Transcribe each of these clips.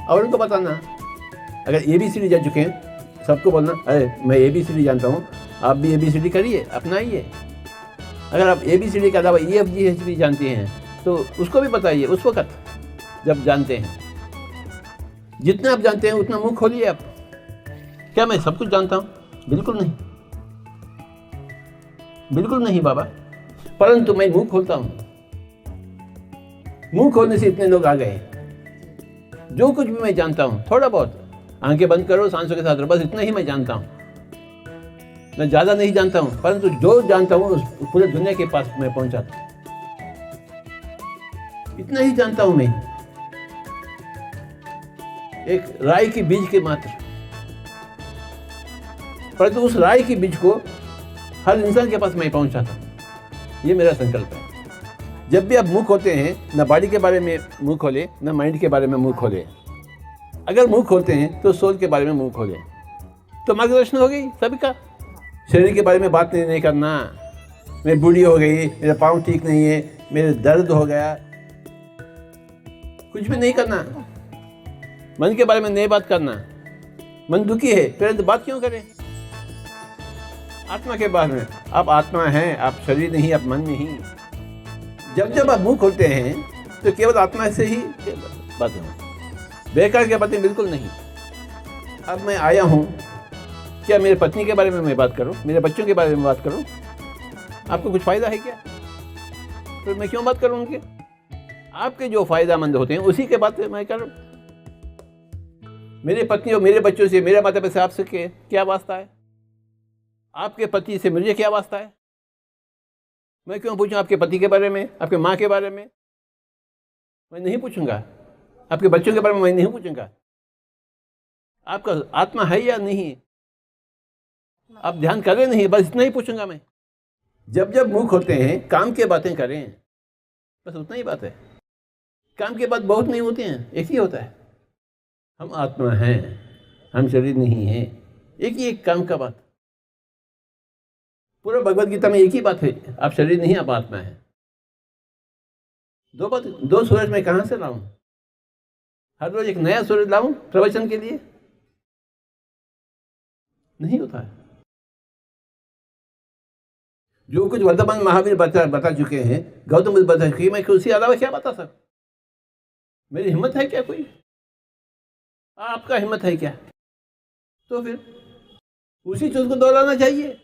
और उनको बताना। अगर ABCD जान चुके हैं, सबको बोलना अरे मैं ABCD जानता हूँ, आप भी ABCD करिए, अपनाइए। अगर आप ABCD के अलावा EFGHB जानते हैं तो उसको भी बताइए उस वक़्त जब जानते हैं। जितना आप जानते हैं उतना मुँह खोलिए आप। क्या मैं सब कुछ जानता हूँ? बिल्कुल नहीं, बिल्कुल नहीं बाबा, परंतु मैं मुँह खोलता हूँ। मुँह खोलने से इतने लोग आ गए। जो कुछ भी मैं जानता हूँ थोड़ा बहुत, आंखें बंद करो, सांसों के साथ रहो, बस इतना ही मैं जानता हूँ। मैं ज़्यादा नहीं जानता हूँ, परंतु जो जानता हूँ उस पूरे दुनिया के पास मैं पहुँचाता हूँ। इतना ही जानता हूँ मैं, एक राई की बीज के मात्र, परंतु उस राई की बीज को हर इंसान के पास मैं पहुँचाता हूँ। ये मेरा संकल्प है। जब भी आप मुँह खोलते हैं, न बॉडी के बारे में मुँह खोले, न माइंड के बारे में मुँह खोले। अगर मुँह खोलते हैं तो सोल के बारे में मुँह खोलें, तो मार्गदर्शन हो गई सभी का। शरीर के बारे में बात नहीं करना, मैं बूढ़ी हो गई, मेरा पाँव ठीक नहीं है, मेरे दर्द हो गया, कुछ भी नहीं करना। मन के बारे में नहीं बात करना। मन दुखी है फिर तो बात क्यों करें? आत्मा के बारे में, आप आत्मा हैं, आप शरीर नहीं, आप मन नहीं। जब जब आप मुंह खोलते हैं तो केवल आत्मा से ही बात हो, बेकार की बातें बिल्कुल नहीं। अब मैं आया हूँ, क्या मेरे पत्नी के बारे में मैं बात करूँ, मेरे बच्चों के बारे में बात करूँ? आपको कुछ फ़ायदा है क्या? तो मैं क्यों बात करूँ उनके? आपके जो फ़ायदामंद होते हैं उसी के बात मैं करूँ। मेरे पत्नी और मेरे बच्चों से, मेरे माता पिता से आपसे क्या वास्ता है? आपके पति से मुझे क्या वास्ता है? मैं क्यों पूछूं आपके पति के बारे में, आपके माँ के बारे में? मैं नहीं पूछूंगा। आपके बच्चों के बारे में मैं नहीं पूछूंगा। आपका आत्मा है या नहीं, आप ध्यान कर रहे नहीं, बस इतना ही पूछूंगा मैं। जब जब मुंह खोलते हैं काम की बातें करें, बस उतना ही बात है। काम की बात बहुत नहीं होती हैं, एक ही होता है, हम आत्मा हैं, हम शरीर नहीं हैं। एक ही एक काम का बात। पूरा भगवद गीता में एक ही बात है, आप शरीर नहीं, आप आत्मा है। दो सूरज मैं कहाँ से लाऊं? हर रोज एक नया सूरज लाऊं प्रवचन के लिए? नहीं होता है। जो कुछ वर्तमान महावीर बता चुके हैं, गौतम बुद्ध बता चुके हैं, मैं उसके अलावा क्या बता सकता? मेरी हिम्मत है क्या कोई? आपका हिम्मत है क्या? तो फिर उसी चीज को दोहराना चाहिए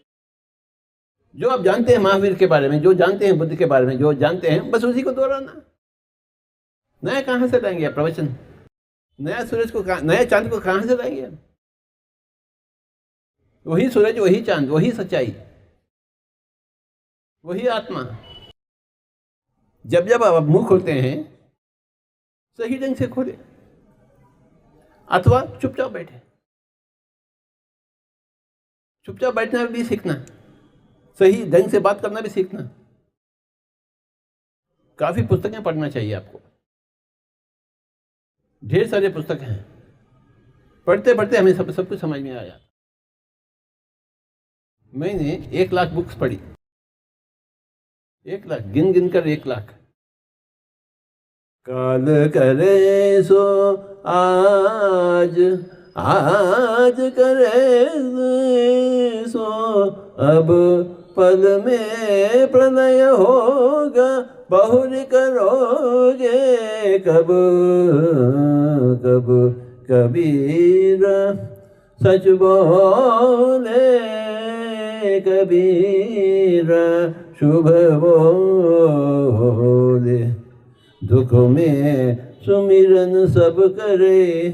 जो आप जानते हैं महावीर के बारे में, जो जानते हैं बुद्ध के बारे में, जो जानते हैं, बस उसी को दोहराना। नया कहाँ से लाएंगे आप प्रवचन? नया सूरज को, नया चांद को कहाँ से लाएंगे? वही सूरज, वही चांद, वही सच्चाई, वही आत्मा। जब जब आप मुंह खोलते हैं सही ढंग से खोले, अथवा चुपचाप बैठे। चुपचाप बैठना भी सीखना, सही ढंग से बात करना भी सीखना। काफी पुस्तकें पढ़ना चाहिए आपको, ढेर सारे पुस्तक हैं। पढ़ते पढ़ते हमें सब कुछ समझ में आ जाता। मैंने 1 लाख बुक्स पढ़ी, 1 लाख, गिन कर 1 लाख। काल करे सो आज, आज करे सो अब, पल में प्रलय होगा, बहुरी करोगे कब कब। कबीर सच बोले, कबीर शुभ बोले। दुख में सुमिरन सब करे,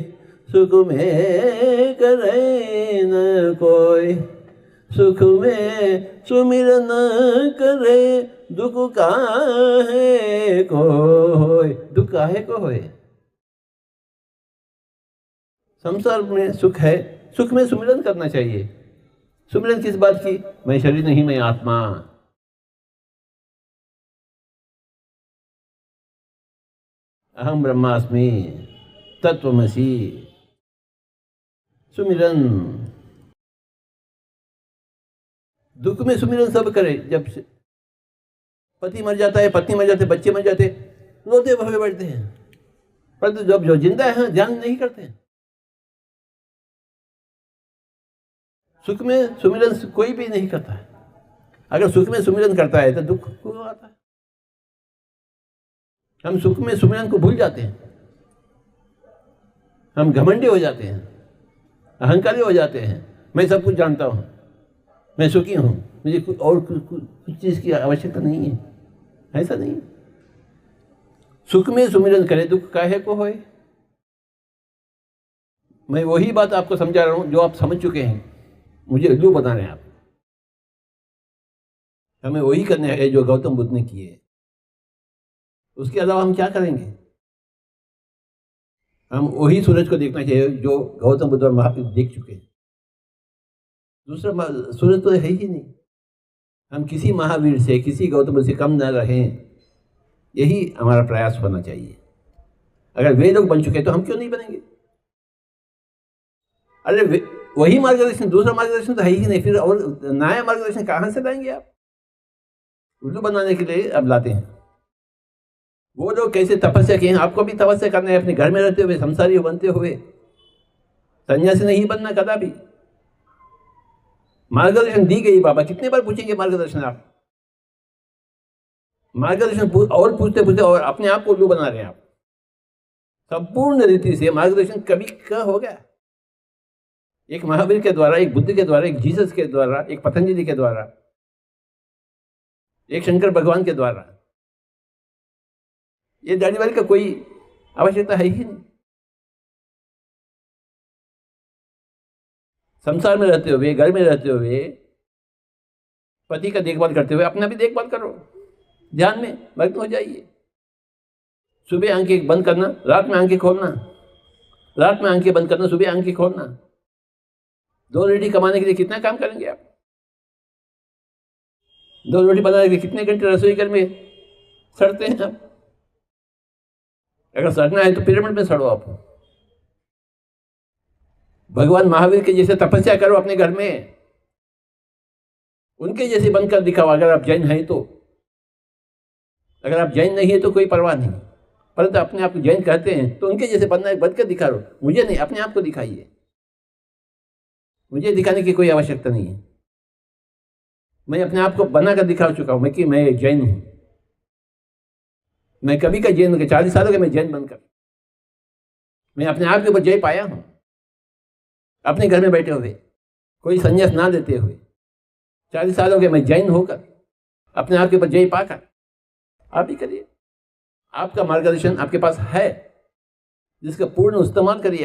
सुख में करे न कोई। सुख में सुमिरन करे, दुख काहे को होय। दुख काहे को होय? संसार में सुख है, सुख में सुमिरन करना चाहिए। सुमिरन किस बात की? मैं शरीर नहीं, मैं आत्मा। अहम ब्रह्मास्मि तत्वमसि। सुमिरन, दुख में सुमिरन सब करे। जब से पति मर जाता है, पत्नी मर जाते, बच्चे मर जाते, रोते भवे बैठते हैं। परंतु जब जो जिंदा है ध्यान नहीं करते हैं। सुख में सुमिरन कोई भी नहीं करता है। अगर सुख में सुमिरन करता है तो दुख क्यों आता है? हम सुख में सुमिरन को भूल जाते हैं, हम घमंडी हो जाते हैं, अहंकारी हो जाते हैं। मैं सब कुछ जानता हूँ, मैं सुखी हूँ, मुझे कुछ चीज़ की आवश्यकता नहीं है। ऐसा नहीं। सुख में सुमिरन करे दुख काहे को होए। मैं वही बात आपको समझा रहा हूँ जो आप समझ चुके हैं, मुझे उल्लू बता रहे हैं आप। हमें वही करना है जो गौतम बुद्ध ने किए। उसके अलावा हम क्या करेंगे? हम वही सूरज को देखना चाहिए जो गौतम बुद्ध और महावीर देख चुके हैं। दूसरा सूरज तो है ही नहीं। हम किसी महावीर से, किसी गौतम बुद्ध से कम न रहें, यही हमारा प्रयास होना चाहिए। अगर वे लोग बन चुके तो हम क्यों नहीं बनेंगे? अरे वही मार्गदर्शन, दूसरा मार्गदर्शन तो है ही नहीं, फिर और नया मार्गदर्शन कहाँ से लाएंगे आप? उल्लू बनाने के लिए अब लाते हैं। वो लोग कैसे तपस्या किए हैं, आपको भी तपस्या करना है। अपने घर में रहते हुए, संसारी बनते हुए, सन्यासी नहीं बनना कदापि। मार्गदर्शन दी गई, बाबा कितने बार पूछेंगे मार्गदर्शन आप? मार्गदर्शन और पूछते पूछते और अपने आप को उल्लू बना रहे हैं आप। संपूर्ण रीति से मार्गदर्शन कभी क्या हो गया? एक महावीर के द्वारा, एक बुद्ध के द्वारा, एक जीसस के द्वारा, एक पतंजलि के द्वारा, एक शंकर भगवान के द्वारा। ये दाढ़ी वाली का कोई आवश्यकता है ही नहीं। संसार में रहते हुए, घर में रहते हुए, पति का देखभाल करते हुए अपना भी देखभाल करो। ध्यान में मग्न हो जाइए। सुबह आंखें बंद करना, रात में आंखें खोलना, रात में आंखें बंद करना, सुबह आंखें खोलना। 2 रोटी कमाने के लिए कितना काम करेंगे आप? 2 रोटी बनाने के लिए कितने घंटे रसोई घर में सड़ते हैं आप? अगर सड़ना है तो पिरामिड में सड़ो आप। भगवान महावीर के जैसे तपस्या करो अपने घर में, उनके जैसे बनकर दिखाओ। अगर आप जैन हैं तो। अगर आप जैन नहीं है तो कोई परवाह नहीं, परंतु अपने आप को जैन कहते हैं तो उनके जैसे बनकर दिखा लो। मुझे नहीं, अपने आप को दिखाइए। मुझे दिखाने की कोई आवश्यकता नहीं है। मैं अपने आप को बनाकर दिखा चुका हूं कि मैं जैन हूं। मैं कभी का जैन, 40 सालों के मैं जैन बनकर मैं अपने आप के ऊपर जय पाया हूं। अपने घर में बैठे हुए, कोई संन्यास ना लेते हुए, 40 सालों के मैं जैन होकर अपने आप के ऊपर जय पाकर आप भी करिए। आपका मार्गदर्शन आपके पास है, जिसका पूर्ण इस्तेमाल करिए।